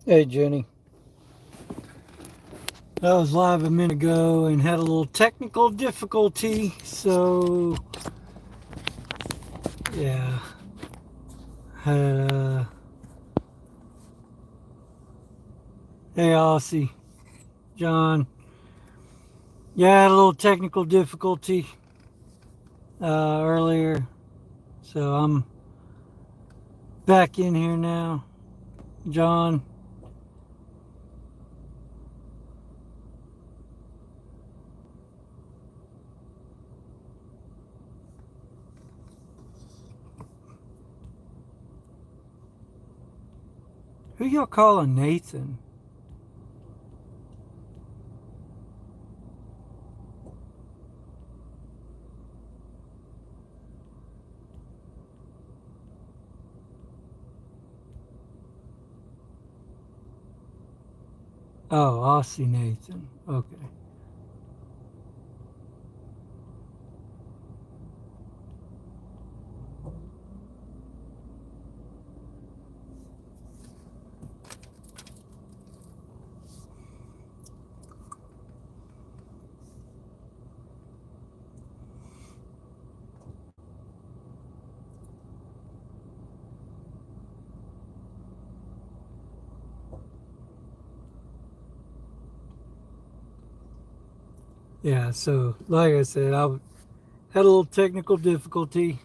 Hey Jenny, I was live a minute ago and had a little technical difficulty, so yeah, had hey Aussie, John, yeah, I had a little technical difficulty earlier, so I'm back in here now. John, who y'all calling Nathan? Oh, Aussie Nathan. Okay. Yeah, so like I said, had a little technical difficulty.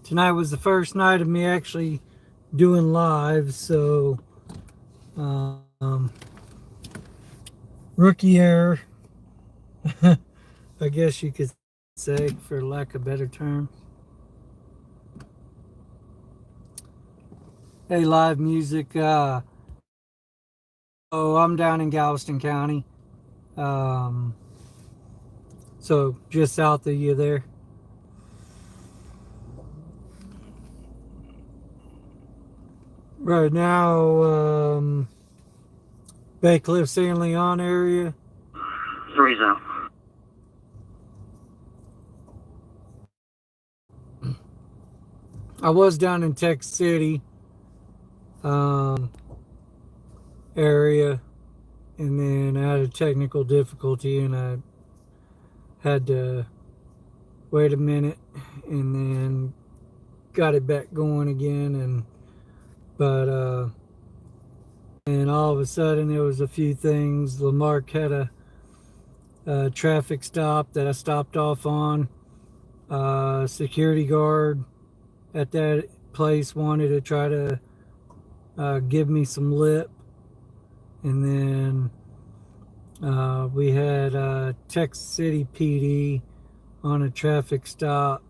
Tonight was the first night of me actually doing live, so um, rookie error, I guess you could say, for lack of better terms. Hey, live music. Oh, I'm down in Galveston County, um, so just south of you there. Right now, Bay Cliff, San Leon area. Three's out. I was down in Tech City um, area, and then I had a technical difficulty, and I had to wait a minute, and then got it back going again, but and all of a sudden there was a few things. Lamarck had a traffic stop that I stopped off on. Security guard at that place wanted to try to give me some lip, and then we had Texas City PD on a traffic stop,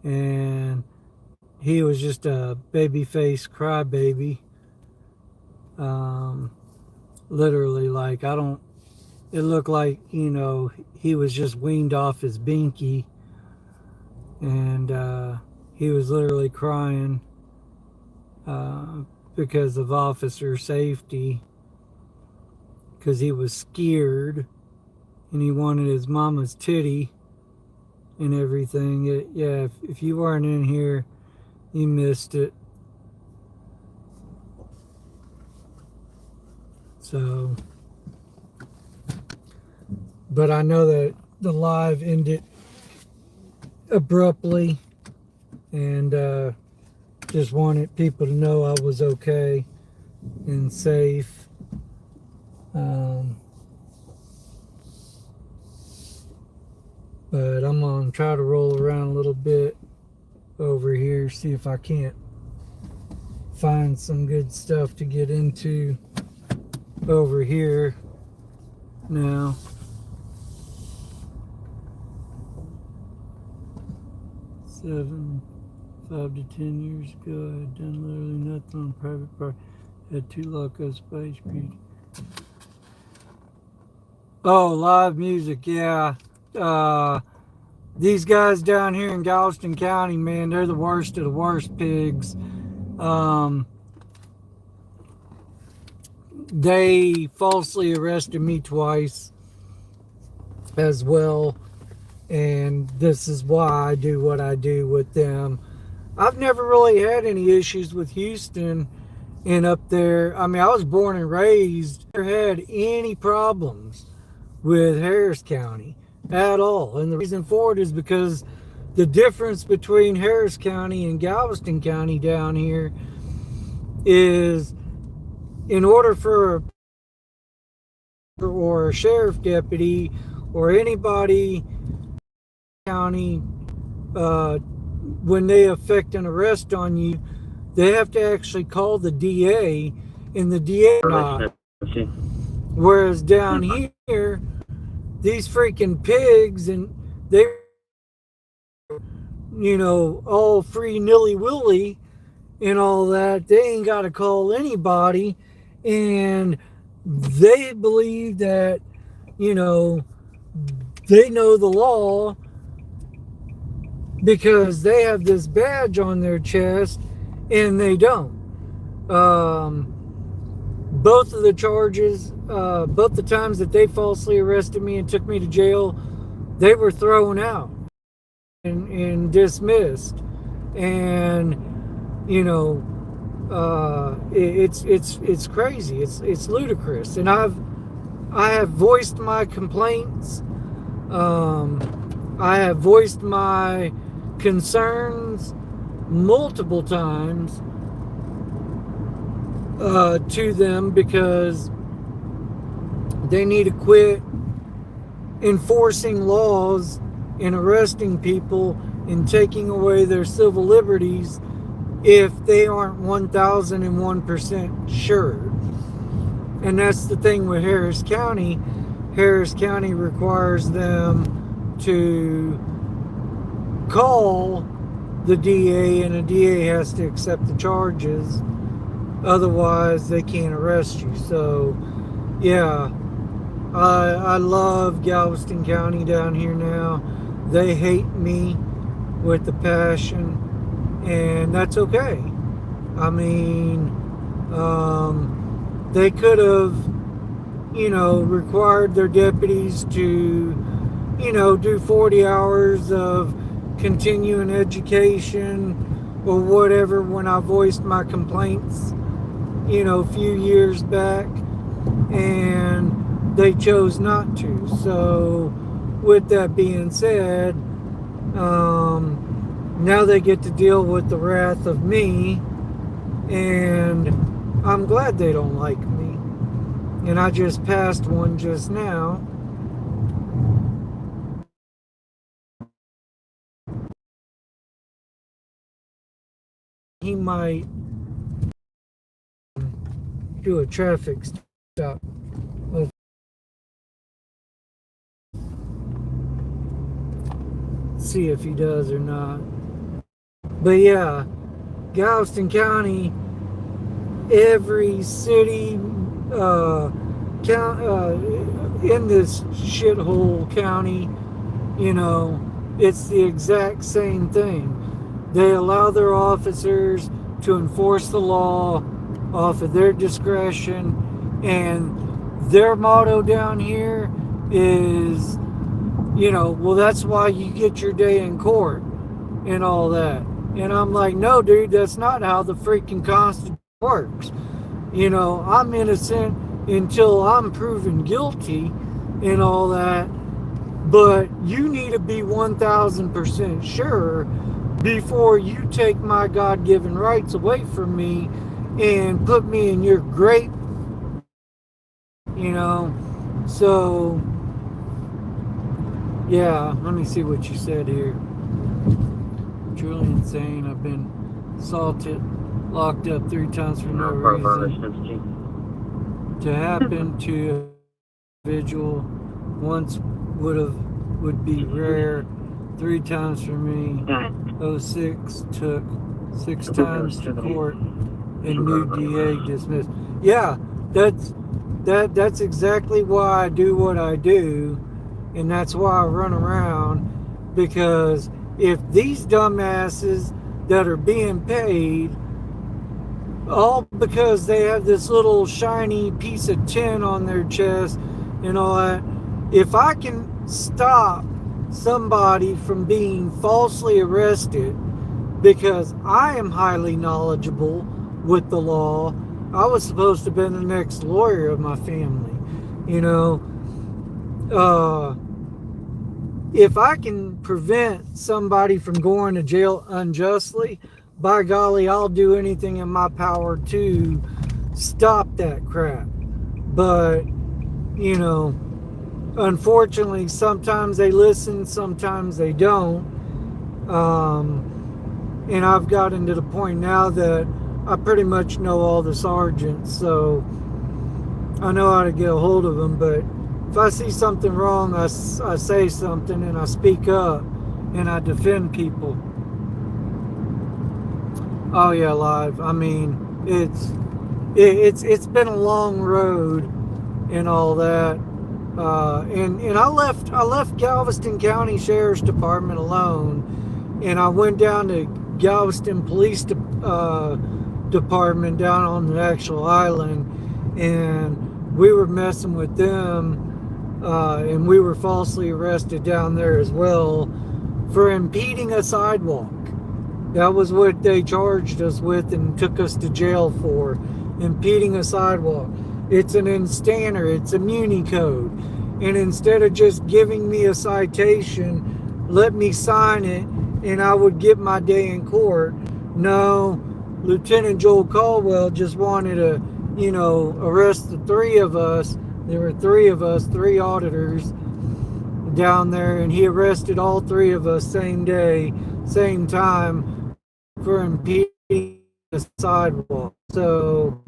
and he was just a baby face crybaby. Um, Literally, like, I don't. It looked like he was just weaned off his binky, and he was literally crying uh, because of officer safety, because he was scared and he wanted his mama's titty and everything. Yeah, if you weren't in here, you missed it. So, but I know that the live ended abruptly, and just wanted people to know I was okay and safe. Um, but I'm gonna try to roll around a little bit over here, see if I can't find some good stuff to get into over here now. Seven, 5 to 10 years ago, I had done literally nothing on private property. Had two locos space beauty. Oh, live music, yeah. Uh, these guys down here in Galveston County, man, they're the worst of the worst pigs. Um, they falsely arrested me twice as well, and this is why I do what I do with them. I've never really had any issues with Houston, And up there, I mean, I was born and raised, never had any problems with Harris County at all. And the reason for it is because the difference between Harris County and Galveston County down here is, in order for a sheriff deputy or anybody county, when they effect an arrest on you, they have to actually call the DA, and the DA not. Whereas down here, these freaking pigs, and they, all free nilly willy and all that, they ain't got to call anybody, and they believe that, they know the law because they have this badge on their chest and they don't. Both of the charges, both the times that they falsely arrested me and took me to jail, they were thrown out and dismissed. And it's crazy. It's ludicrous. And I have voiced my complaints. I have voiced my concerns multiple times to them, because they need to quit enforcing laws and arresting people and taking away their civil liberties if they aren't 1001% sure. And that's the thing with Harris County. Harris County requires them to call the DA, and a DA has to accept the charges. Otherwise, they can't arrest you. So, yeah, I love Galveston County down here now. They hate me with the passion, and that's okay. I mean, they could have, required their deputies to, do 40 hours of continuing education or whatever when I voiced my complaints, a few years back, and they chose not to. So, with that being said, now they get to deal with the wrath of me, and I'm glad they don't like me. And I just passed one just now. He might do a traffic stop. Let's see if he does or not. But yeah, Galveston County, every city, in this shithole county, it's the exact same thing. They allow their officers to enforce the law off of their discretion, and their motto down here is, well, that's why you get your day in court and all that. And I'm like, no, dude, that's not how the freaking Constitution works. I'm innocent until I'm proven guilty and all that. But you need to be 1000% sure before you take my God-given rights away from me and put me in your grape. So, yeah, let me see what you said here. Truly insane. I've been assaulted, locked up 3 times for no reason. To happen to an individual once would be rare. 3 times for me. 06 took 6 times to court, and new DA dismissed. Yeah, that's exactly why I do what I do, and that's why I run around. Because if these dumbasses that are being paid, all because they have this little shiny piece of tin on their chest and all that, if I can stop somebody from being falsely arrested because I am highly knowledgeable with the law I was supposed to have been the next lawyer of my family. You know, uh, if I can prevent somebody from going to jail unjustly, by golly, I'll do anything in my power to stop that crap. But, you know, unfortunately, sometimes they listen, sometimes they don't. And I've gotten to the point now that I pretty much know all the sergeants, so I know how to get a hold of them. But if I see something wrong, I say something and I speak up and I defend people. Oh yeah, live. I mean, it's been a long road and all that. And I left Galveston County Sheriff's Department alone, and I went down to Galveston Police Department down on the actual island, and we were messing with them, and we were falsely arrested down there as well for impeding a sidewalk. That was what they charged us with and took us to jail for, impeding a sidewalk. It's an instanter, it's a muni code. And instead of just giving me a citation, let me sign it and I would get my day in court. No, Lieutenant Joel Caldwell just wanted to, arrest the three of us. There were three of us, three auditors down there, and he arrested all three of us same day, same time, for impeding the sidewalk. So,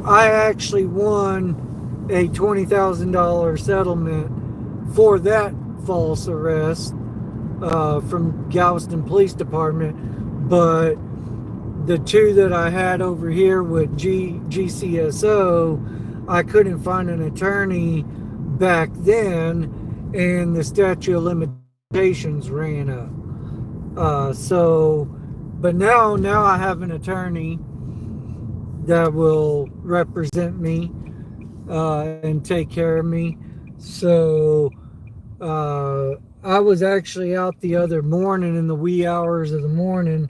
I actually won a $20,000 settlement for that false arrest from Galveston Police Department. But the two that I had over here with GCSO, I couldn't find an attorney back then, and the statute of limitations ran up. But now I have an attorney that will represent me and take care of me. So I was actually out the other morning in the wee hours of the morning,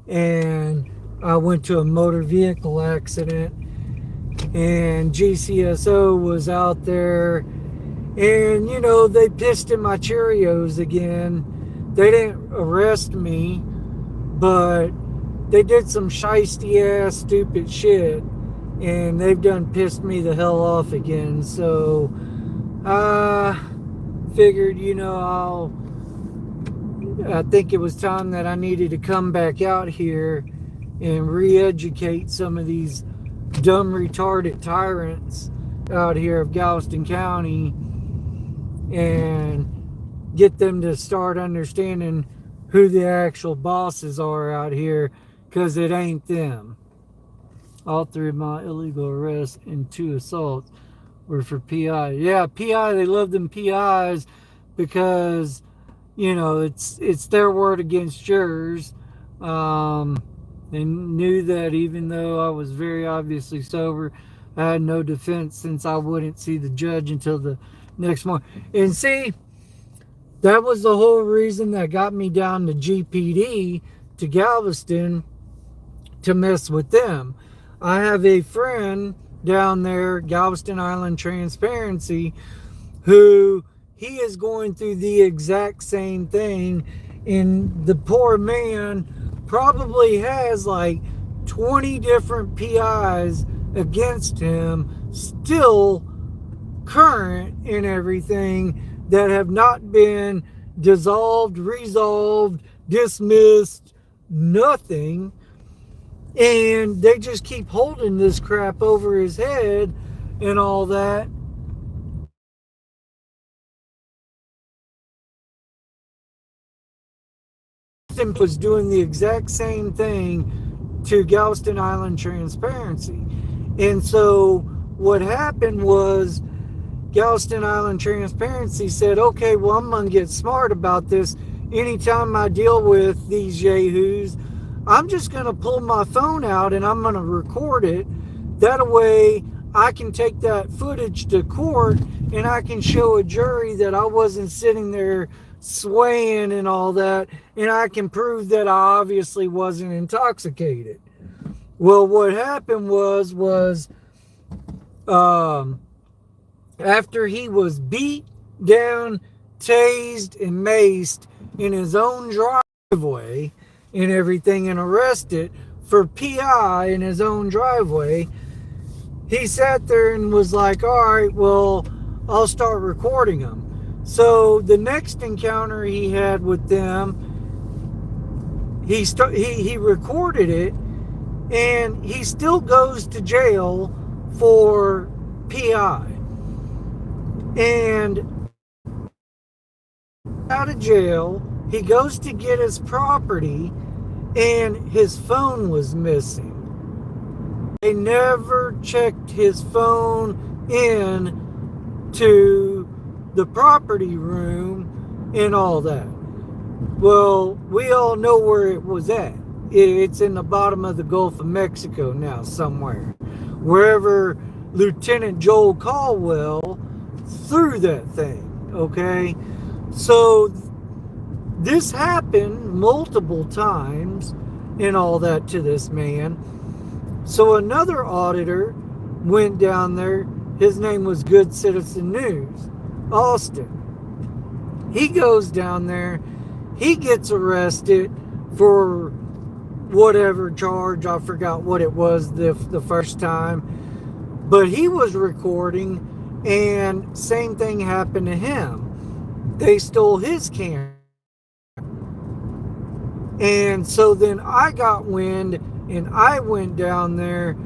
and I went to a motor vehicle accident, and GCSO was out there, and they pissed in my Cheerios again. They didn't arrest me, but they did some shiesty ass stupid shit, and they've done pissed me the hell off again. So I figured, I think it was time that I needed to come back out here and re-educate some of these dumb retarded tyrants out here of Galveston County and get them to start understanding who the actual bosses are out here, because it ain't them. All three of my illegal arrests and 2 assaults were for PI. Yeah, PI, they love them PIs because, it's their word against yours. They knew that even though I was very obviously sober, I had no defense since I wouldn't see the judge until the next morning. And see, that was the whole reason that got me down to GPD, to Galveston, to mess with them. I have a friend down there, Galveston Island Transparency, who he is going through the exact same thing, and the poor man probably has like 20 different PIs against him, still current and everything, that have not been dissolved, resolved, dismissed, nothing. And they just keep holding this crap over his head and all that. Was doing the exact same thing to Galveston Island Transparency. And so what happened was, Galveston Island Transparency said, okay, well, I'm going to get smart about this. Anytime I deal with these yahoos, I'm just going to pull my phone out and I'm going to record it. That way I can take that footage to court and I can show a jury that I wasn't sitting there swaying and all that, and I can prove that I obviously wasn't intoxicated. Well, what happened was um, after he was beat down, tased, and maced in his own driveway and everything, and arrested for PI in his own driveway, he sat there and was like, all right, well, I'll start recording them. So the next encounter he had with them, he recorded it, and he still goes to jail for PI. And out of jail, he goes to get his property, and his phone was missing. They never checked his phone in to the property room and all that. Well, we all know where it was at. It's in the bottom of the Gulf of Mexico now, somewhere. Wherever Lieutenant Joel Caldwell threw that thing, okay? So this happened multiple times and all that to this man. So another auditor went down there. His name was Good Citizen News, Austin. He goes down there. He gets arrested for whatever charge. I forgot what it was the first time. But he was recording, and same thing happened to him. They stole his camera. And so then I got wind, and I went down there,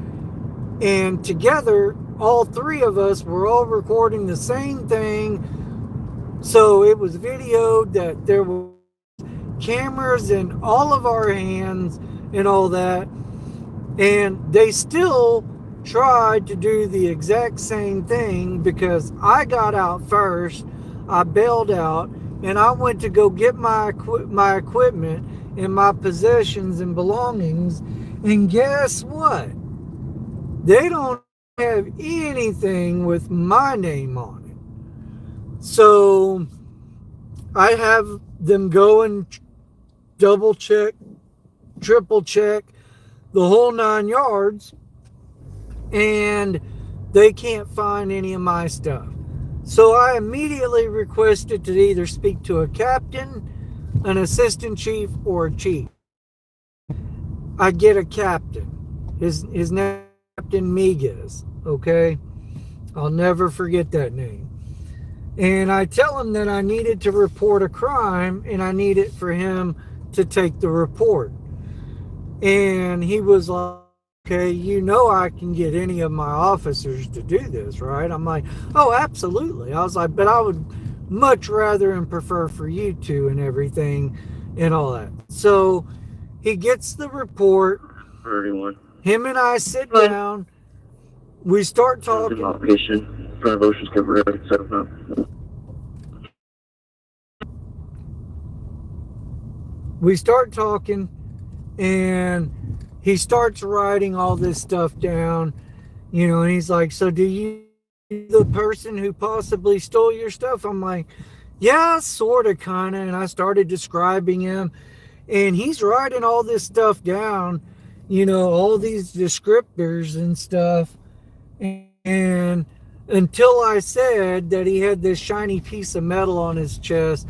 and together, all three of us were all recording the same thing. So it was videoed that there were cameras in all of our hands and all that. And they still tried to do the exact same thing because I got out first. I bailed out, and I went to go get my equipment and my possessions and belongings. And guess what? They don't have anything with my name on it. So I have them go and double check, triple check, the whole 9 yards, and they can't find any of my stuff. So I immediately requested to either speak to a captain, an assistant chief, or a chief. I get a captain. His name is Captain Miguez, okay? I'll never forget that name. And I tell him that I needed to report a crime, and I needed for him to take the report. And he was like, okay, you know I can get any of my officers to do this, right? I'm like, oh, absolutely. I was like, but I would much rather and prefer for you to and everything and all that. So he gets the report. 31. Him and I sit down. We start talking. Location. Front of Ocean's Cover Road, 7 We start talking, and he starts writing all this stuff down, and he's like, so do you the person who possibly stole your stuff? I'm like, yeah, sort of, kind of. And I started describing him, and he's writing all this stuff down, all these descriptors and stuff. And until I said that he had this shiny piece of metal on his chest,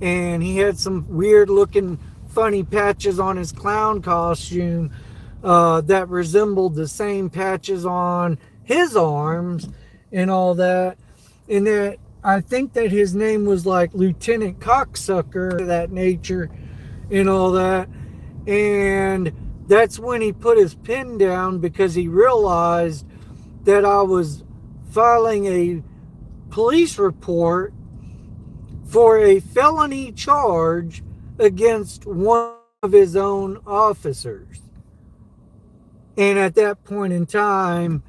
and he had some weird looking funny patches on his clown costume that resembled the same patches on his arms and all that. And that I think that his name was like Lieutenant Cocksucker, that nature and all that. And that's when he put his pen down, because he realized that I was filing a police report for a felony charge against one of his own officers. And at that point in time,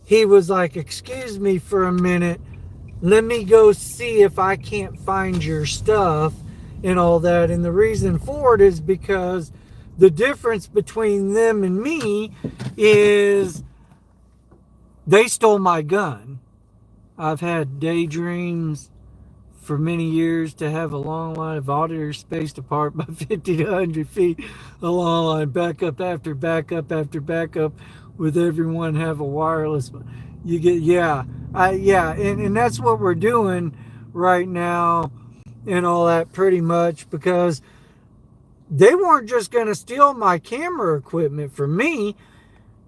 he was like, excuse me for a minute, let me go see if I can't find your stuff and all that. And the reason for it is because the difference between them and me is they stole my gun. I've had daydreams for many years to have a long line of auditors spaced apart by 50 to 100 feet, a long line, backup after backup after backup, with everyone have a wireless. You get, and that's what we're doing right now and all that pretty much, because they weren't just going to steal my camera equipment from me.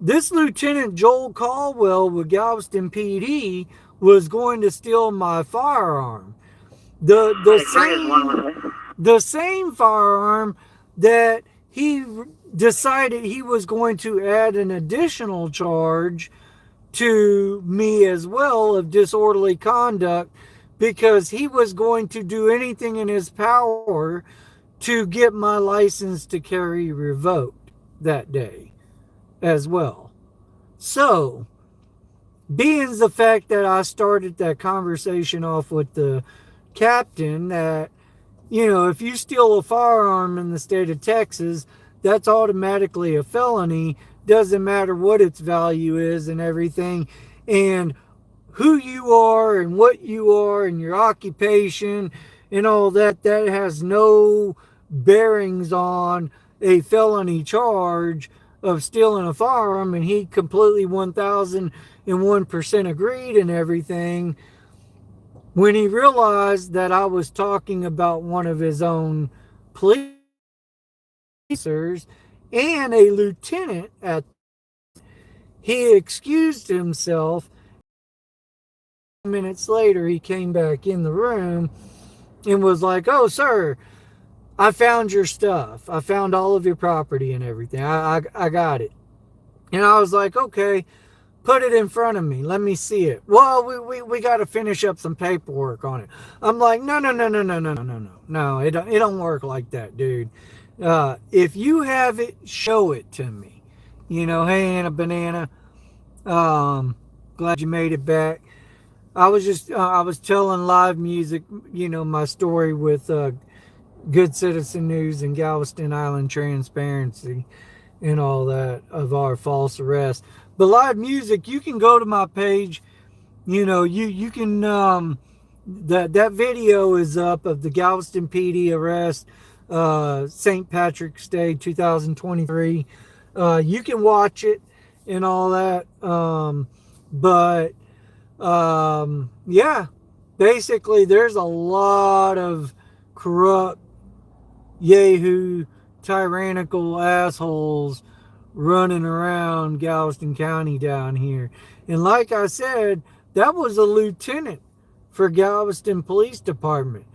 This Lieutenant Joel Caldwell with Galveston PD was going to steal my firearm. The same firearm that he decided he was going to add an additional charge to me as well of disorderly conduct, because he was going to do anything in his power to get my license to carry revoked that day as well. So, being the fact that I started that conversation off with the captain that, if you steal a firearm in the state of Texas, that's automatically a felony. Doesn't matter what its value is and everything. And who you are and what you are and your occupation and all that, that has no bearings on a felony charge of stealing a firearm. And he completely 1001% agreed and everything, when he realized that I was talking about one of his own police officers and a lieutenant at, he excused himself. Minutes later, he came back in the room and was like, "Oh, sir, I found your stuff. I found all of your property and everything. I got it." And I was like, "Okay, put it in front of me. Let me see it." "Well, we got to finish up some paperwork on it." I'm like, "No. No, it don't work like that, dude. If you have it, show it to me. Hey, Anna Banana, glad you made it back. I was telling Live Music, my story with Good Citizen News and Galveston Island Transparency and all that of our false arrest. But Live Music, you can go to my page. You can that video is up of the Galveston PD arrest, St. Patrick's Day 2023. You can watch it and all that. Yeah, basically there's a lot of corrupt, yahoo, tyrannical assholes running around Galveston County down here. And like I said, that was a lieutenant for Galveston Police Department.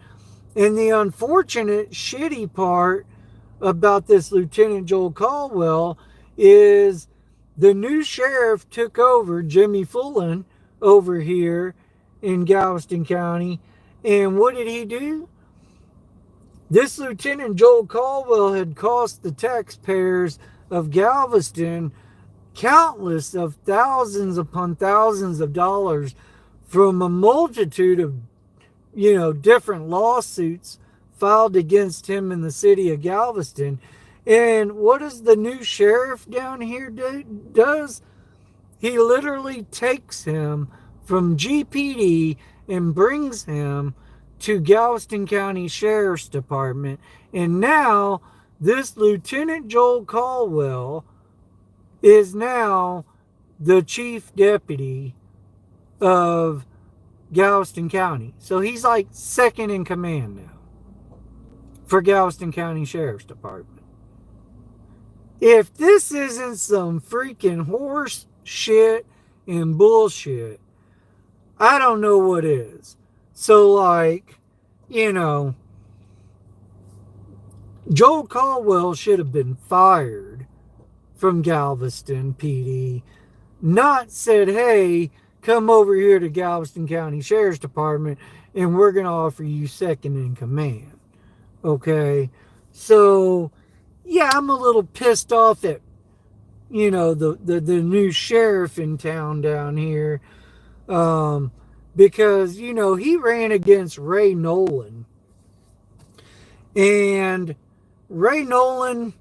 And the unfortunate, shitty part about this Lieutenant Joel Caldwell is the new sheriff took over, Jimmy Fullen, over here in Galveston County. And what did he do? This Lieutenant Joel Caldwell had cost the taxpayers of Galveston countless of thousands upon thousands of dollars from a multitude of, different lawsuits filed against him in the city of Galveston. And what does the new sheriff down here does? He literally takes him from GPD and brings him to Galveston County Sheriff's Department. And now this Lieutenant Joel Caldwell is now the chief deputy of Galveston County. So he's like second in command now for Galveston County Sheriff's Department. If this isn't some freaking horse shit and bullshit, I don't know what is. So, Joel Caldwell should have been fired from Galveston PD, not said, "Hey, come over here to Galveston County Sheriff's Department and we're going to offer you second in command." Okay? So, yeah, I'm a little pissed off at, the new sheriff in town down here. Because, he ran against Ray Nolan. And Ray Nolan,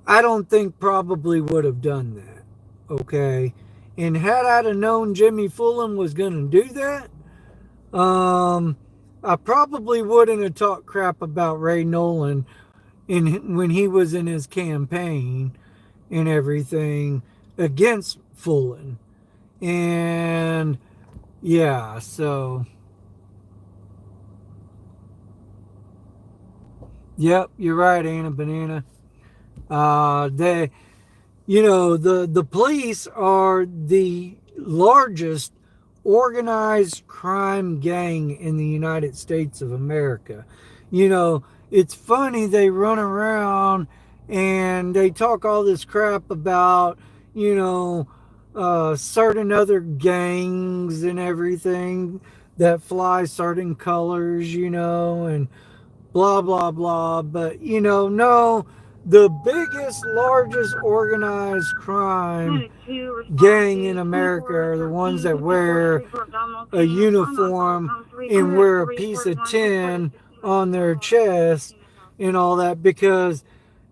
I don't think probably would have done that. Okay? And had I known Jimmy Fullen was going to do that, I probably wouldn't have talked crap about Ray Nolan when he was in his campaign and everything against Fulton. And yeah, so yep, you're right, Anna Banana. They, the police are the largest organized crime gang in the United States of America. It's funny they run around and they talk all this crap about, you know, certain other gangs and everything that fly certain colors, and blah blah blah. But no, the biggest, largest organized crime gang in America are the ones that wear a uniform and wear a piece of tin on their chest and all that, because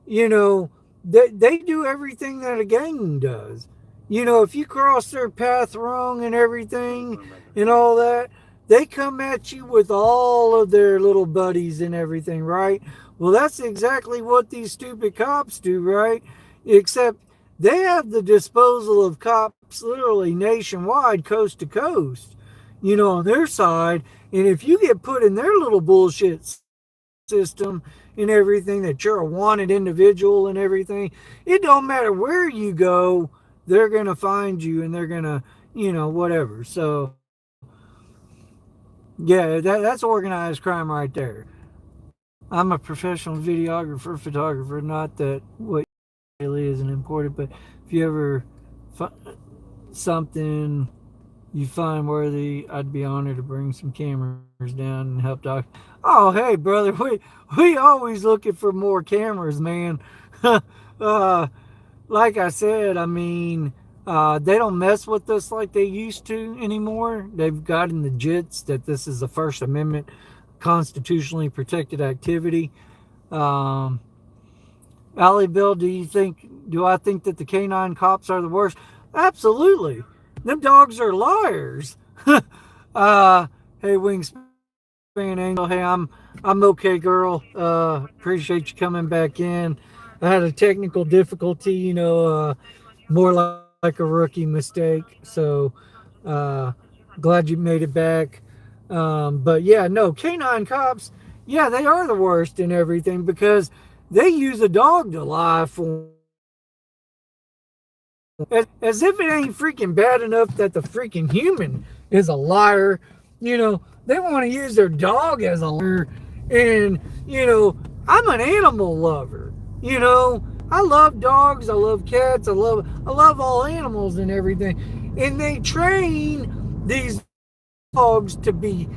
they do everything that a gang does. If you cross their path wrong and everything and all that, they come at you with all of their little buddies and everything, right? Well, that's exactly what these stupid cops do, right? Except they have the disposal of cops literally nationwide, coast to coast, on their side. And if you get put in their little bullshit system and everything, that you're a wanted individual and everything, it don't matter where you go, they're going to find you and they're going to, whatever. So, yeah, that's organized crime right there. I'm a professional videographer, photographer, not that what really isn't important, but if you ever something you find worthy, I'd be honored to bring some cameras down and help doc. Oh, hey, brother, we always looking for more cameras, man. Like I said, I mean, they don't mess with us like they used to anymore. They've gotten the jits that this is a First Amendment constitutionally protected activity. Um, Allie Bill, do I think that the canine cops are the worst? Absolutely. Them dogs are liars. Hey, Wingspan Angel. Hey, I'm okay, girl. Appreciate you coming back in. I had a technical difficulty, more like a rookie mistake. So, uh, glad you made it back. But yeah, no, canine cops, yeah, they are the worst in everything because they use a dog to lie for as if it ain't freaking bad enough that the freaking human is a liar. They want to use their dog as a liar. And, I'm an animal lover. I love dogs, I love cats, I love all animals and everything. And they train these dogs to be,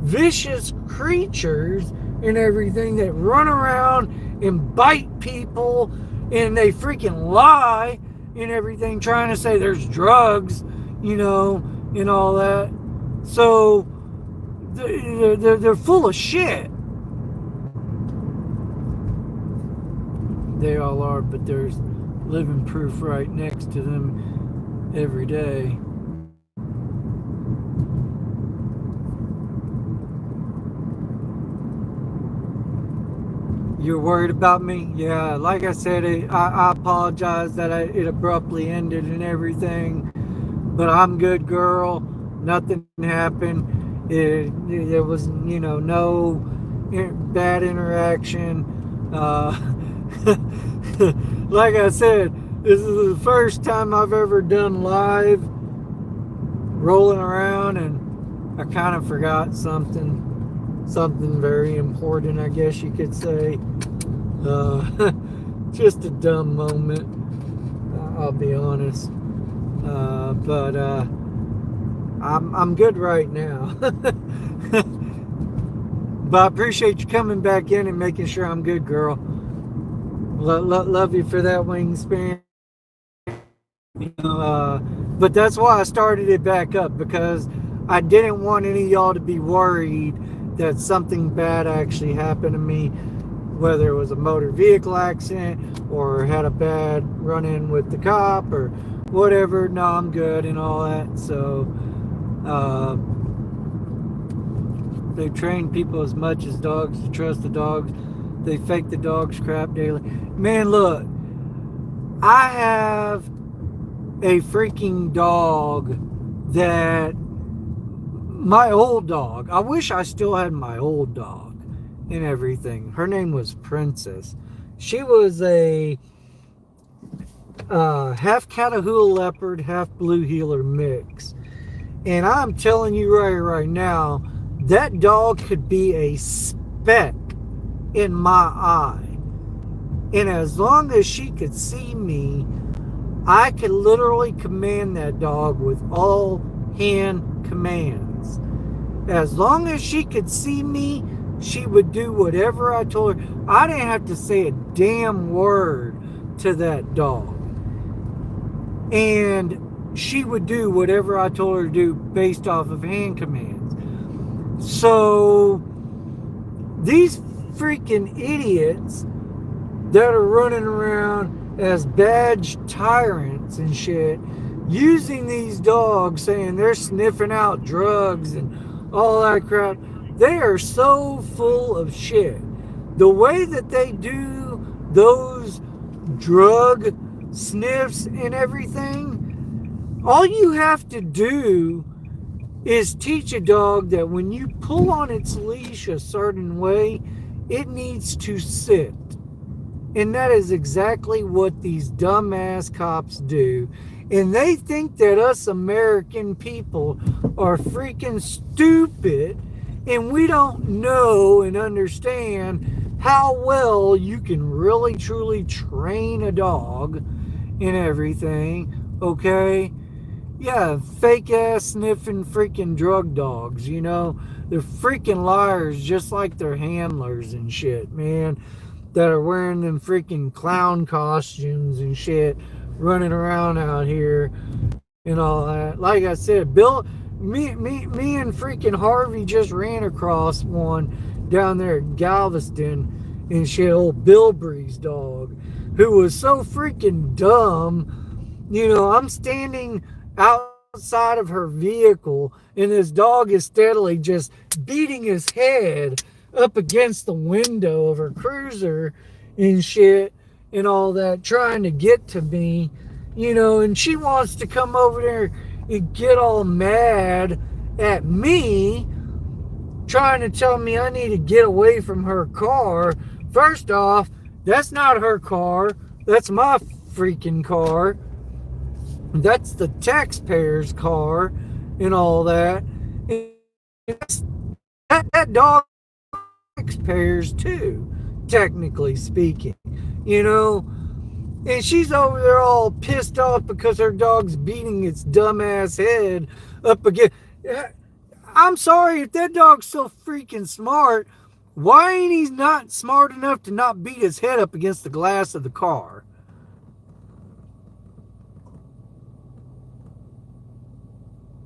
vicious creatures and everything that run around and bite people, and they freaking lie and everything, trying to say there's drugs, and all that. So they're full of shit. They all are, but there's living proof right next to them every day. You're worried about me? Yeah, like I said, I apologize that it abruptly ended and everything, but I'm good, girl. Nothing happened. There was, no bad interaction. Like I said, this is the first time I've ever done live rolling around, and I kind of forgot something very important, I guess you could say. Just a dumb moment, I'll be honest. But I'm good right now. But I appreciate you coming back in and making sure I'm good, girl. Love you for that, Wingspan. But that's why I started it back up, because I didn't want any of y'all to be worried that something bad actually happened to me, whether it was a motor vehicle accident or had a bad run-in with the cop or whatever. No, I'm good and all that. So They've trained people as much as dogs to trust the dogs. They fake the dog's crap daily. Man, look, I have a freaking dog that my old dog, I wish I still had my old dog and everything. Her name was Princess. She was a half Catahoula Leopard, half Blue Heeler mix. And I'm telling you right now, that dog could be a speck in my eye. And as long as she could see me, I could literally command that dog with all hand commands. As long as she could see me, she would do whatever I told her. I didn't have to say a damn word to that dog. And she would do whatever I told her to do based off of hand commands. So these freaking idiots that are running around as badge tyrants and shit, using these dogs, saying they're sniffing out drugs and all that crap, they are so full of shit. The way that they do those drug sniffs and everything, all you have to do is teach a dog that when you pull on its leash a certain way, it needs to sit. And that is exactly what these dumbass cops do. And they think that us American people are freaking stupid and we don't know and understand how well you can really truly train a dog and everything, okay? Yeah, fake ass sniffing freaking drug dogs, you know? They're freaking liars just like their handlers and shit, man, that are wearing them freaking clown costumes and shit, running around out here and all that. Like I said, me and freaking Harvey just ran across one down there at Galveston and shit, old Bilbrey's dog, who was so freaking dumb. You know, I'm standing outside of her vehicle and this dog is steadily just beating his head up against the window of her cruiser and shit and all that, trying to get to me, you know, and she wants to come over there and get all mad at me, trying to tell me I need to get away from her car. First off, that's not her car. That's my freaking car. That's the taxpayer's car and all that. And that dog taxpayers too, technically speaking, you know. And she's over there all pissed off because her dog's beating its dumbass head up again. I'm sorry, if that dog's so freaking smart, why ain't he not smart enough to not beat his head up against the glass of the car?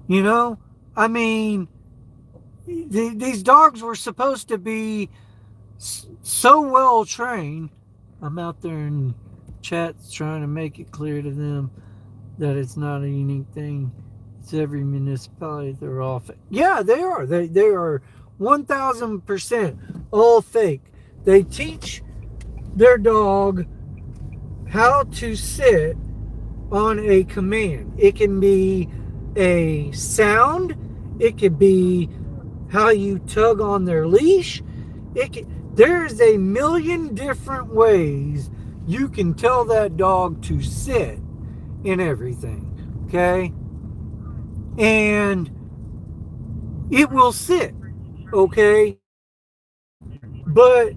You know, I mean, these dogs were supposed to be so well trained. I'm out there in chats trying to make it clear to them that it's not a unique thing. It's every municipality they're off. Yeah, they are. They are 1,000% all fake. They teach their dog how to sit on a command. It can be a sound. It could be how you tug on their leash. There's a million different ways you can tell that dog to sit and everything, okay? And it will sit, okay? But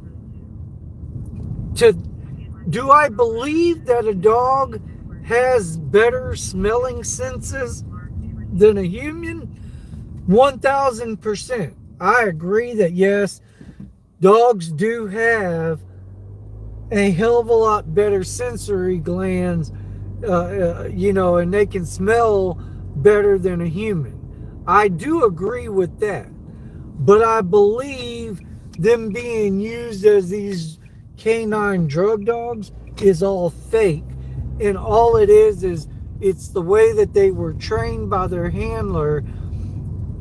do I believe that a dog has better smelling senses than a human? 1,000%. I agree that yes, dogs do have a hell of a lot better sensory glands, you know, and they can smell better than a human. I do agree with that. But I believe them being used as these canine drug dogs is all fake. And all it is it's the way that they were trained by their handler,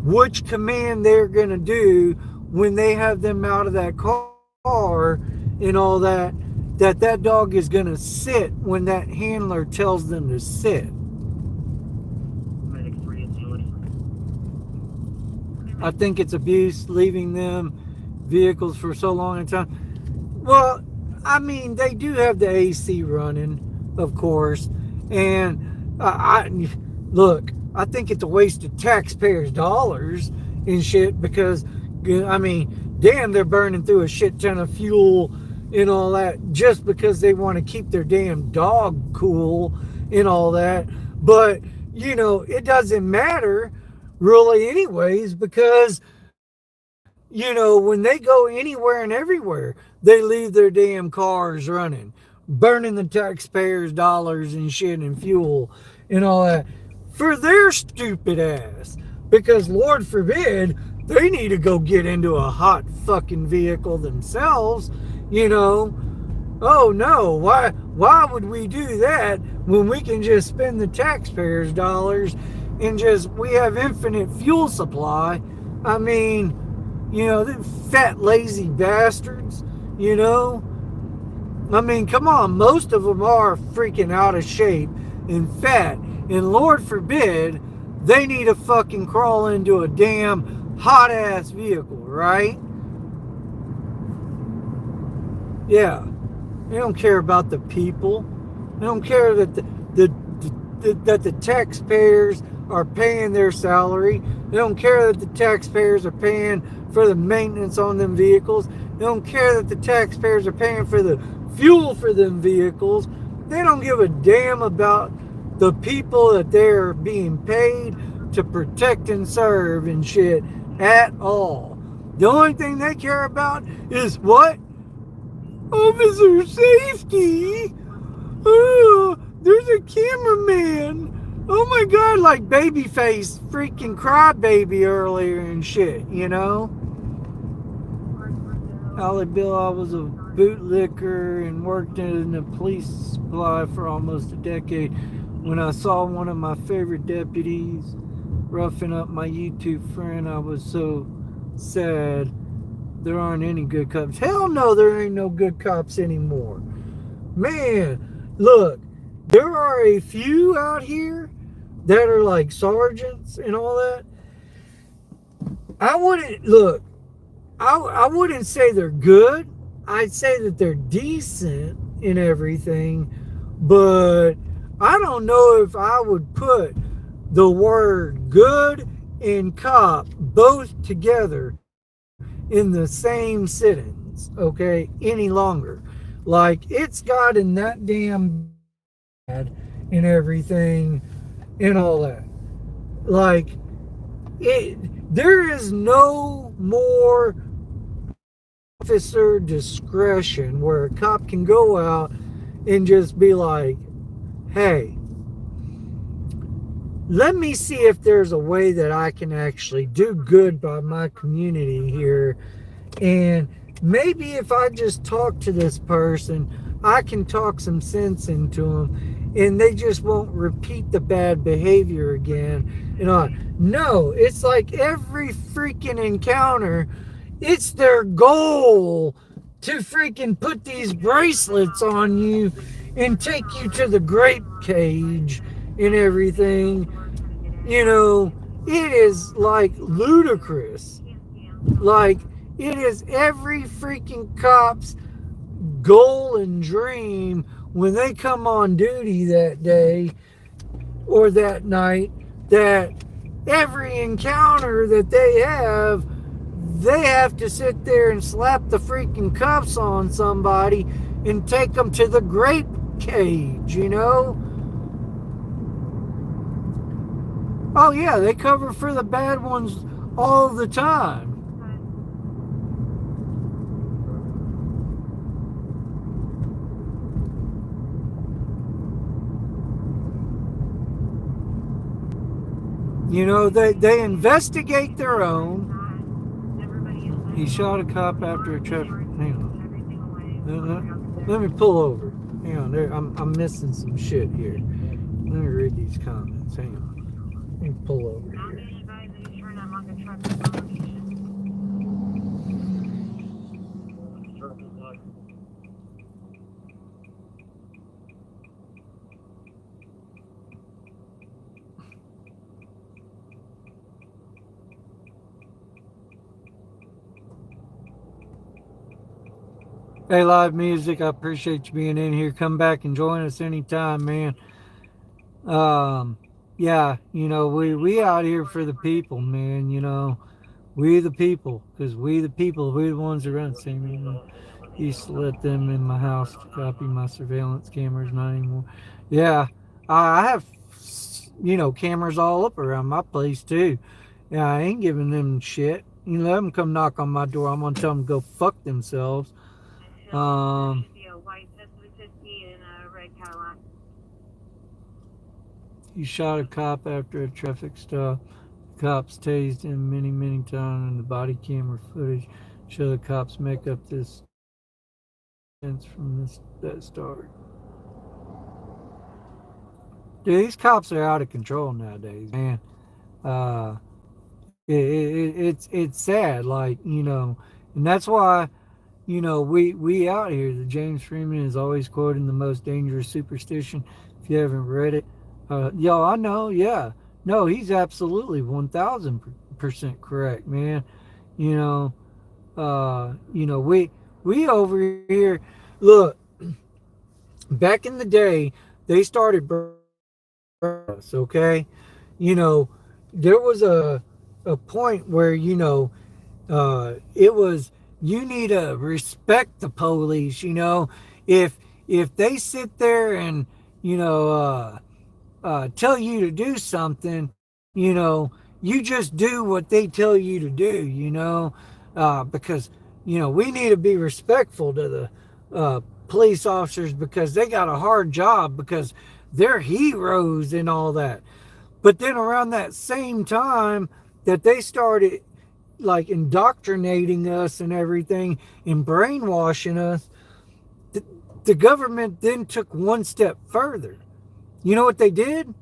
which command they're going to do when they have them out of that car and all that, that dog is going to sit when that handler tells them to sit. I think it's abuse leaving them vehicles for so long a time. Well, I mean, they do have the AC running, of course, and look, I think it's a waste of taxpayers' dollars and shit because, I mean, damn, they're burning through a shit ton of fuel and all that just because they want to keep their damn dog cool and all that. But, you know, it doesn't matter really anyways because, you know, when they go anywhere and everywhere, they leave their damn cars running, burning the taxpayers' dollars and shit and fuel and all that for their stupid ass. Because Lord forbid they need to go get into a hot fucking vehicle themselves, you know. Oh no, why would we do that when we can just spend the taxpayers' dollars and just we have infinite fuel supply? I mean, you know, them fat lazy bastards, you know. I mean, come on, most of them are freaking out of shape and fat, and Lord forbid they need to fucking crawl into a damn hot ass vehicle, right? Yeah. They don't care about the people. They don't care that that the taxpayers are paying their salary. They don't care that the taxpayers are paying for the maintenance on them vehicles. They don't care that the taxpayers are paying for the fuel for them vehicles. They don't give a damn about the people that they're being paid to protect and serve and shit at all. The only thing they care about is what? Officer safety. Oh, there's a cameraman. Oh my god, like Babyface freaking crybaby earlier and shit, you know? Ollie Bill, I was a bootlicker and worked in the police supply for almost a decade. When I saw one of my favorite deputies roughing up my YouTube friend, I was so sad. There aren't any good cops. Hell no, there ain't no good cops anymore. Man, look, there are a few out here that are like sergeants and all that. I wouldn't say they're good. I'd say that they're decent in everything, but I don't know if I would put the word good and cop both together in the same sentence, okay, any longer. Like, it's gotten that damn bad and everything and all that. Like, there is no more officer discretion where a cop can go out and just be like, hey, let me see if there's a way that I can actually do good by my community here. And maybe if I just talk to this person, I can talk some sense into them and they just won't repeat the bad behavior again. You know, no, it's like every freaking encounter, it's their goal to freaking put these bracelets on you and take you to the grape cage and everything. You know, it is like ludicrous. Like, it is every freaking cop's goal and dream when they come on duty that day or that night, that every encounter that they have to sit there and slap the freaking cuffs on somebody and take them to the grape cage, you know? Oh yeah, they cover for the bad ones all the time. You know, they investigate their own. He shot a cop after a traffic. Hang on. Let me pull over. Hang on. I'm missing some shit here. Let me read these comments. Hang on. Let me pull over here. Hey, live music, I appreciate you being in here. Come back and join us anytime, man. Um, yeah, we out here for the people, man. We the people, because we the people, we the ones that run. See, man, used to let them in my house to copy my surveillance cameras, not anymore. Yeah, I have, cameras all up around my place too. Yeah, I ain't giving them shit. You let them come knock on my door. I'm gonna tell them to go fuck themselves. Um, he shot a cop after a traffic stop. Cops tased him many, many times, and the body camera footage show the cops make up this sense from that start. Dude, these cops are out of control nowadays, man. Uh, it's sad, like and that's why we out here. The James Freeman is always quoting the most dangerous superstition. If you haven't read it, yo, I know, yeah, no, he's absolutely 1,000% correct, man. You know, we over here. Look, back in the day, they started us. Okay, you know, there was a point where it was you need to respect the police. If they sit there and you know tell you to do something, you just do what they tell you to do. Because we need to be respectful to the police officers because they got a hard job because they're heroes and all that. But then around that same time that they started like indoctrinating us and everything and brainwashing us, the, the government then took one step further. You know what they did?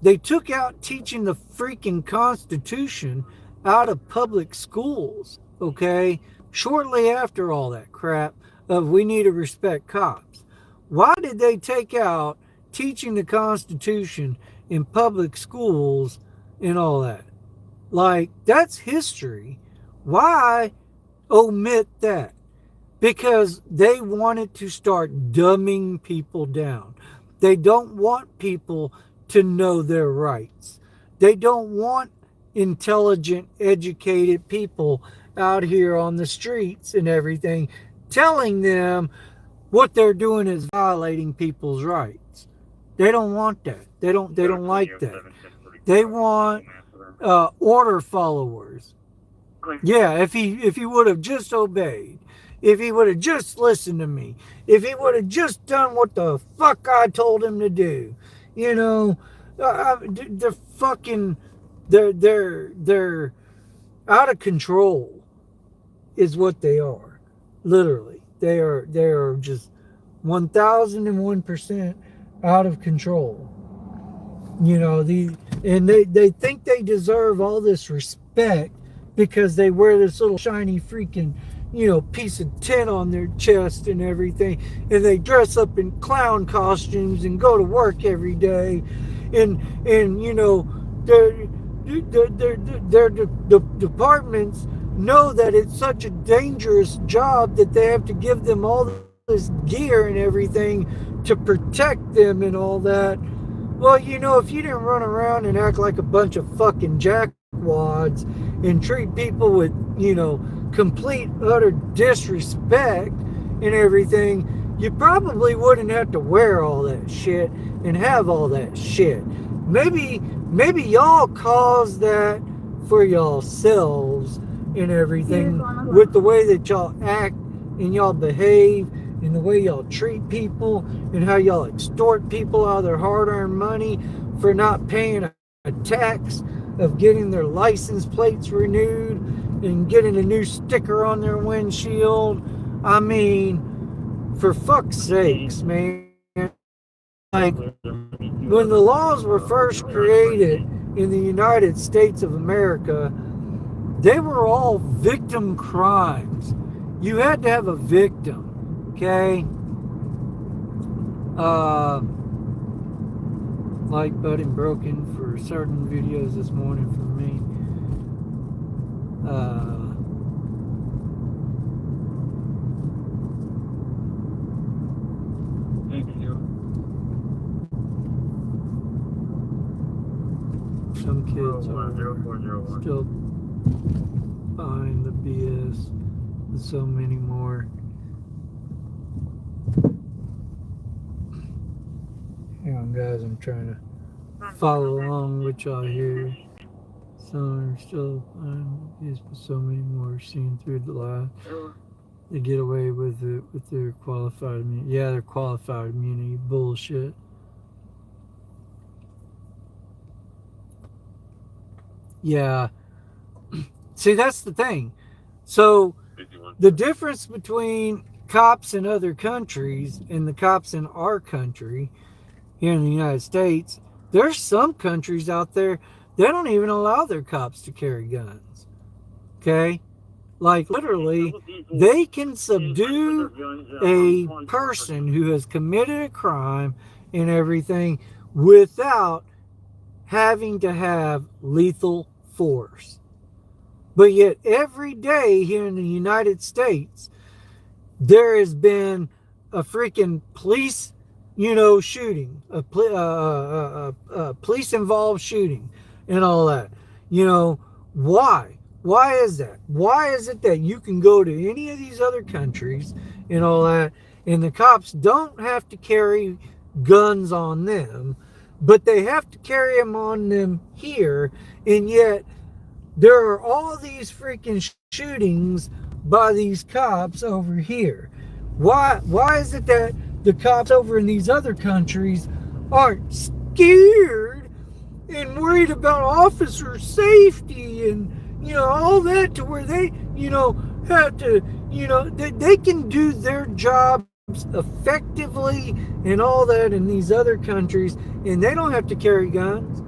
They took out teaching the freaking Constitution out of public schools, okay? Shortly after all that crap of we need to respect cops. Why did they take out teaching the Constitution in public schools and all that? Like, that's history. Why omit that? Because they wanted to start dumbing people down. They don't want people to know their rights. They don't want intelligent, educated people out here on the streets and everything telling them what they're doing is violating people's rights. They don't want that. They don't like that. They want order followers. Yeah, if he would have just obeyed, if he would have just listened to me, if he would have just done what the fuck I told him to do, they're fucking, they're out of control, is what they are. Literally, they are just 1,001% out of control. They think they deserve all this respect because they wear this little shiny freaking piece of tin on their chest and everything, and they dress up in clown costumes and go to work every day, and their departments know that it's such a dangerous job that they have to give them all this gear and everything to protect them and all that. Well, if you didn't run around and act like a bunch of fucking jackwads and treat people with, complete utter disrespect and everything, you probably wouldn't have to wear all that shit and have all that shit. Maybe y'all caused that for yourselves and everything with the way that y'all act and y'all behave and the way y'all treat people and how y'all extort people out of their hard-earned money for not paying a tax of getting their license plates renewed and getting a new sticker on their windshield. I mean, for fuck's sakes, man. Like, when the laws were first created in the United States of America, they were all victim crimes. You had to have a victim. Okay. Like button broken for certain videos this morning for me. kids are still behind the BS and so many more. Hang on, guys, I'm trying to follow along with y'all here. Some are still behind the BS, but so many more are seeing through the lie. They get away with it with their qualified immunity. Yeah, their qualified immunity bullshit. Yeah. See, that's the thing. So, the difference between cops in other countries and the cops in our country, here in the United States, there's some countries out there, they don't even allow their cops to carry guns. Okay? Like, literally, they can subdue a person who has committed a crime and everything without having to have lethal force. But yet, every day here in the United States, there has been a freaking police, shooting, a police-involved shooting and all that. Why? Why is that? Why is it that you can go to any of these other countries and all that, and the cops don't have to carry guns on them, but they have to carry them on them here, and yet there are all these freaking shootings by these cops over here? Why is it that the cops over in these other countries aren't scared and worried about officer safety and all that, to where they have to they can do their jobs effectively and all that in these other countries, and they don't have to carry guns?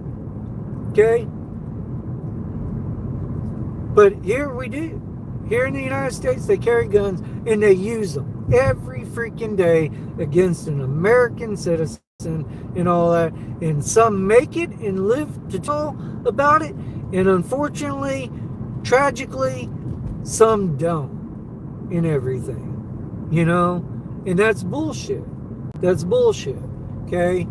Okay? But here we do. Here in the United States, they carry guns and they use them every freaking day against an American citizen and all that. And some make it and live to tell about it. And unfortunately, tragically, some don't in everything. And that's bullshit. That's bullshit. Okay?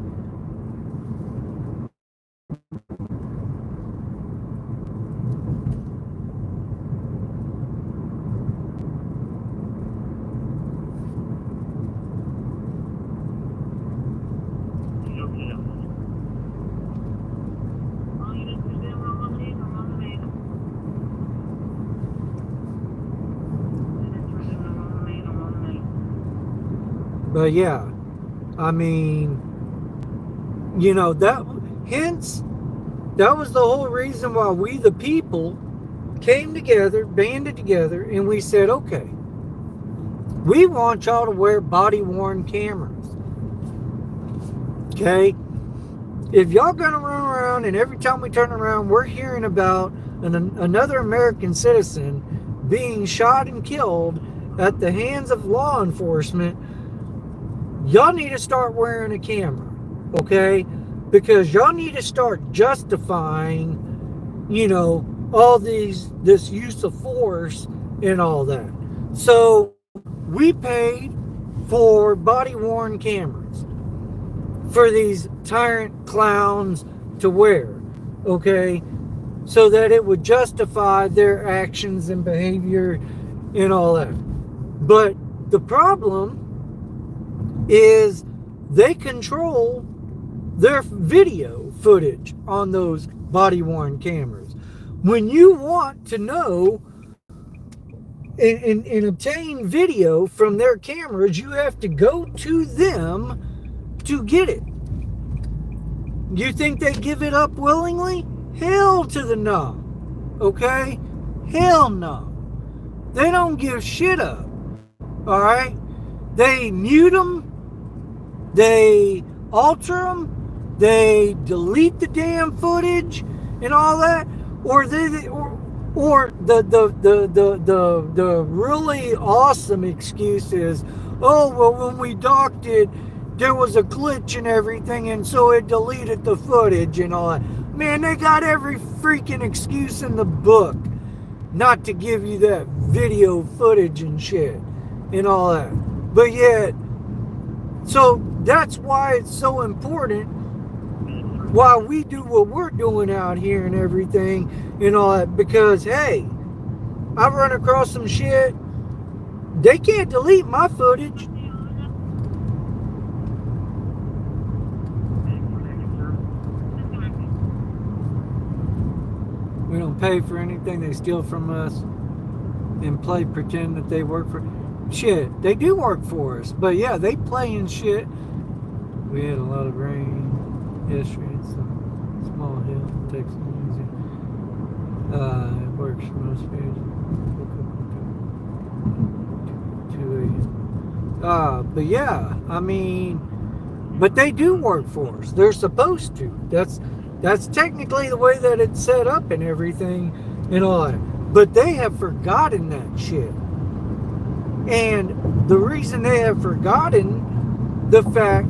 But yeah, I mean, that was the whole reason why we, the people, came together, banded together, and we said, okay, we want y'all to wear body-worn cameras. Okay? If y'all gonna run around and every time we turn around, we're hearing about another American citizen being shot and killed at the hands of law enforcement, y'all need to start wearing a camera, okay? Because y'all need to start justifying, all this use of force and all that. So we paid for body-worn cameras for these tyrant clowns to wear, okay? So that it would justify their actions and behavior and all that. But the problem is they control their video footage on those body-worn cameras. When you want to know and obtain video from their cameras, you have to go to them to get it. You think they give it up willingly? Hell to the no. Okay? Hell no. They don't give shit up. Alright? They mute them. They alter them, they delete the damn footage and all that, or the really awesome excuse is, oh well, when we docked it, there was a glitch and everything, and so it deleted the footage and all that. Man, they got every freaking excuse in the book not to give you that video footage and shit and all that. But yet, so that's why it's so important while we do what we're doing out here and everything and all that. Because, hey, I run across some shit. They can't delete my footage. We don't pay for anything. They steal from us and play pretend that they work for shit. They do work for us, but yeah, they play and shit. We had a lot of rain yesterday. It's a small hill. Takes it easy. It works for most days. 2 a.m. But yeah, I mean, but they do work for us. They're supposed to. That's technically the way that it's set up and everything and all that. But they have forgotten that shit. And the reason they have forgotten the fact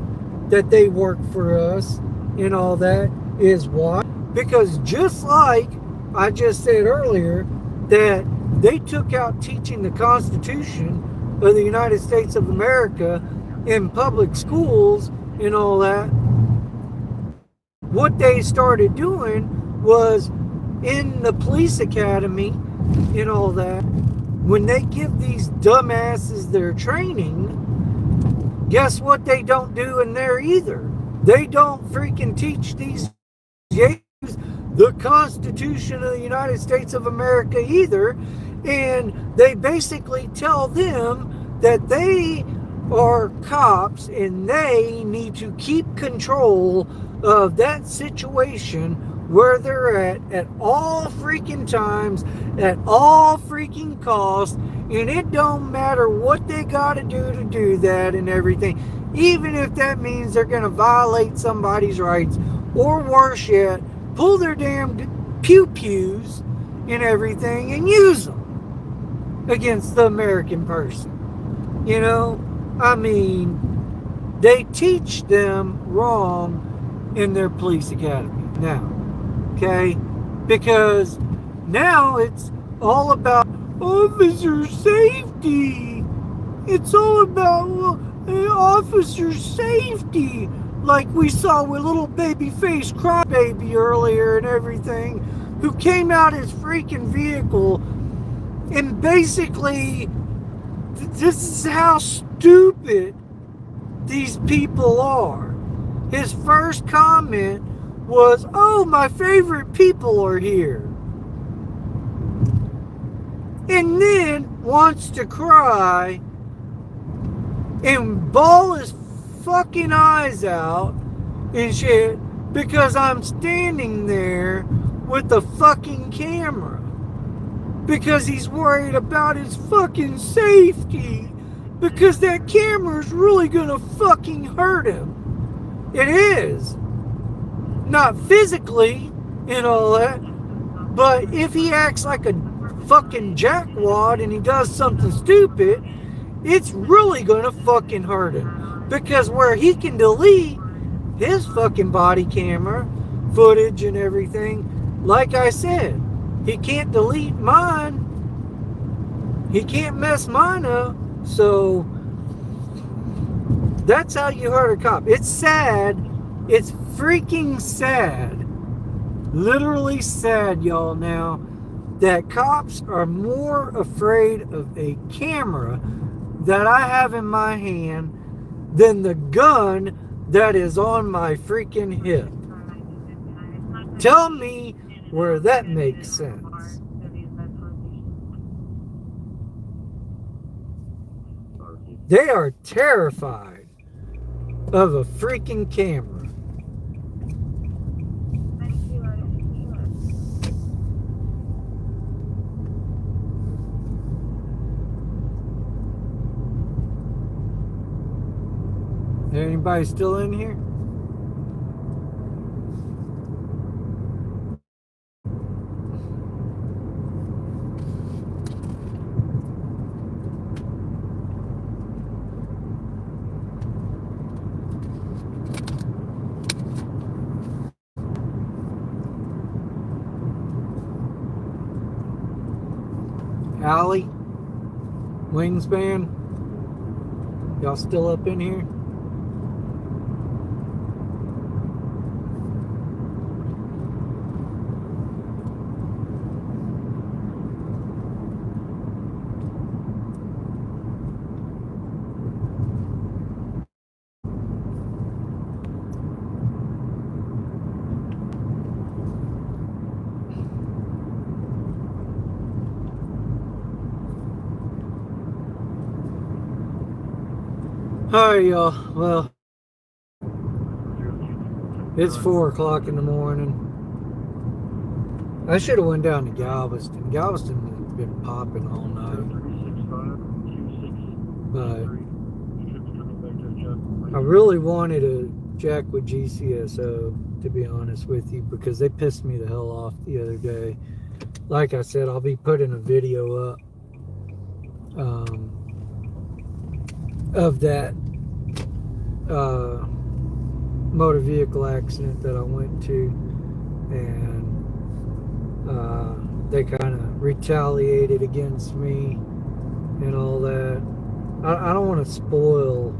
that they work for us and all that is why? Because just like I just said earlier, that they took out teaching the Constitution of the United States of America in public schools and all that. What they started doing was in the police academy and all that, when they give these dumbasses their training, guess what they don't do in there either? They don't freaking teach these Jays the Constitution of the United States of America either. And they basically tell them that they are cops and they need to keep control of that situation where they're at all freaking times, at all freaking costs, and it don't matter what they gotta do to do that and everything, even if that means they're gonna violate somebody's rights, or worse yet, pull their damn pew-pews and everything and use them against the American person. You know, I mean, they teach them wrong in their police academy now, okay? Because now it's all about officer safety. It's all about officer safety, like we saw with little baby face crybaby earlier and everything, who came out his freaking vehicle and basically, this is how stupid these people are. His first comment was, "Oh, my favorite people are here." And then wants to cry and bawl his fucking eyes out and shit because I'm standing there with the fucking camera. Because he's worried about his fucking safety. Because that camera's really gonna fucking hurt him. It is. Not physically and all that, but if he acts like a fucking jackwad and he does something stupid, it's really gonna fucking hurt him. Because where he can delete his fucking body camera footage and everything, like I said, he can't delete mine. He can't mess mine up. So that's how you hurt a cop. It's sad. It's freaking sad. Literally sad, y'all, now, that cops are more afraid of a camera that I have in my hand than the gun that is on my freaking hip. Tell me where that makes sense. They are terrified of a freaking camera. Anybody still in here? Allie? Wingspan? Y'all still up in here? All right, y'all. Well, it's 4 o'clock in the morning. I should have went down to Galveston. Galveston has been popping all night, but I really wanted to jack with GCSO, to be honest with you, because they pissed me the hell off the other day. Like I said, I'll be putting a video up of that motor vehicle accident that I went to, and they kind of retaliated against me and all that. I don't want to spoil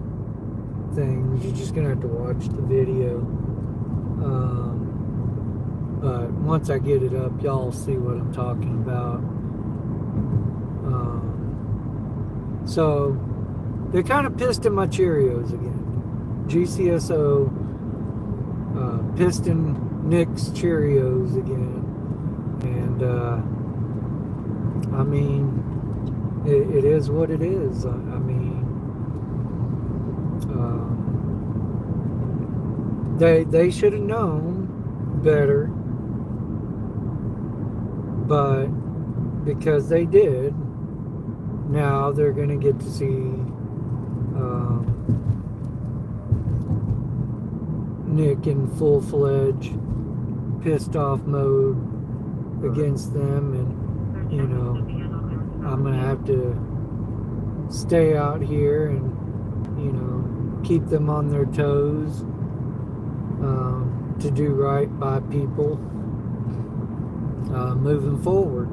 things. You're just gonna have to watch the video. But once I get it up, y'all see what I'm talking about. So they kind of pissed in my Cheerios again. GCSO pissed in Nick's Cheerios again. And I mean, it is what it is. I mean, they should have known better, but because they did, now they're gonna get to see Nick in full-fledged pissed off mode against them, and you know, I'm gonna have to stay out here and, you know, keep them on their toes, to do right by people moving forward,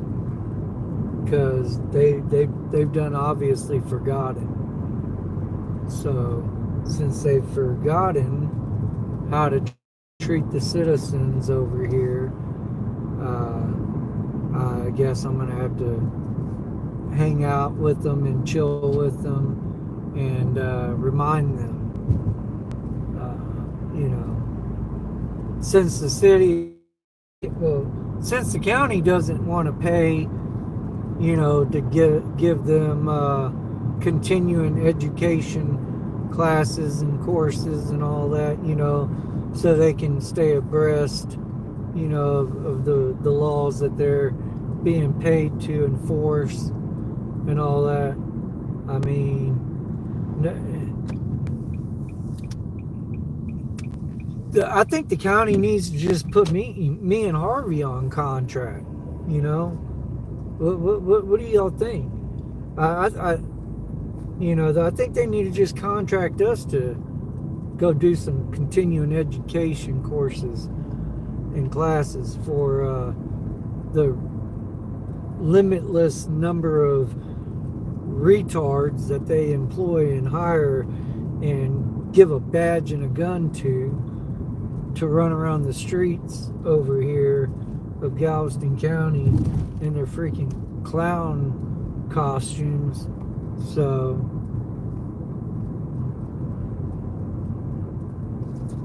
because they've done obviously forgotten. So since they've forgotten how to treat the citizens over here, I guess I'm gonna have to hang out with them and chill with them and remind them, you know, since the county doesn't want to pay, you know, to give them continuing education classes and courses and all that, you know, so they can stay abreast, you know, of the laws that they're being paid to enforce and all that. I mean, I think the county needs to just put me and Harvey on contract. You know, what do y'all think? You know, I think they need to just contract us to go do some continuing education courses and classes for the limitless number of retards that they employ and hire and give a badge and a gun to run around the streets over here of Galveston County in their freaking clown costumes. So,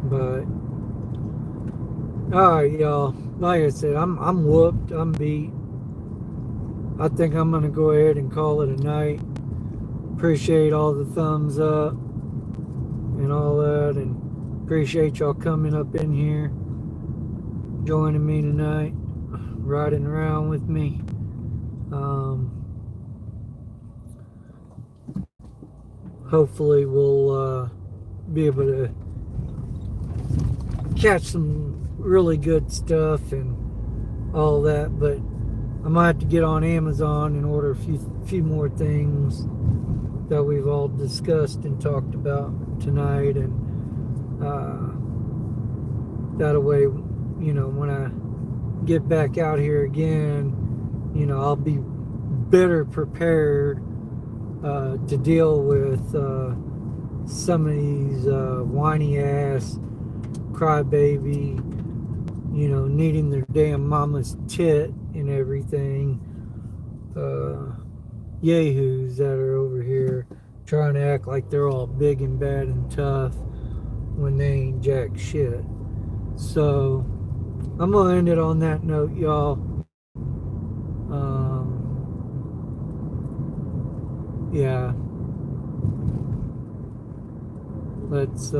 but all right, y'all. Like I said, I'm whooped. I'm beat. I think I'm gonna go ahead and call it a night. Appreciate all the thumbs up and all that, and appreciate y'all coming up in here, joining me tonight, riding around with me. Hopefully we'll be able to catch some really good stuff and all that, but I might have to get on Amazon and order a few more things that we've all discussed and talked about tonight, and that way, you know, when I get back out here again, you know, I'll be better prepared to deal with some of these whiny ass crybaby, you know, needing their damn mama's tit and everything yahoos that are over here trying to act like they're all big and bad and tough when they ain't jack shit. So I'm gonna end it on that note, y'all. Yeah. let's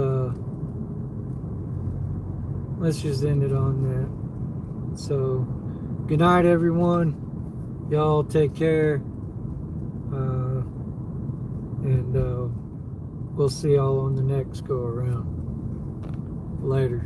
just end it on that. So, good night, everyone. Y'all take care. And we'll see y'all on the next go around. Later.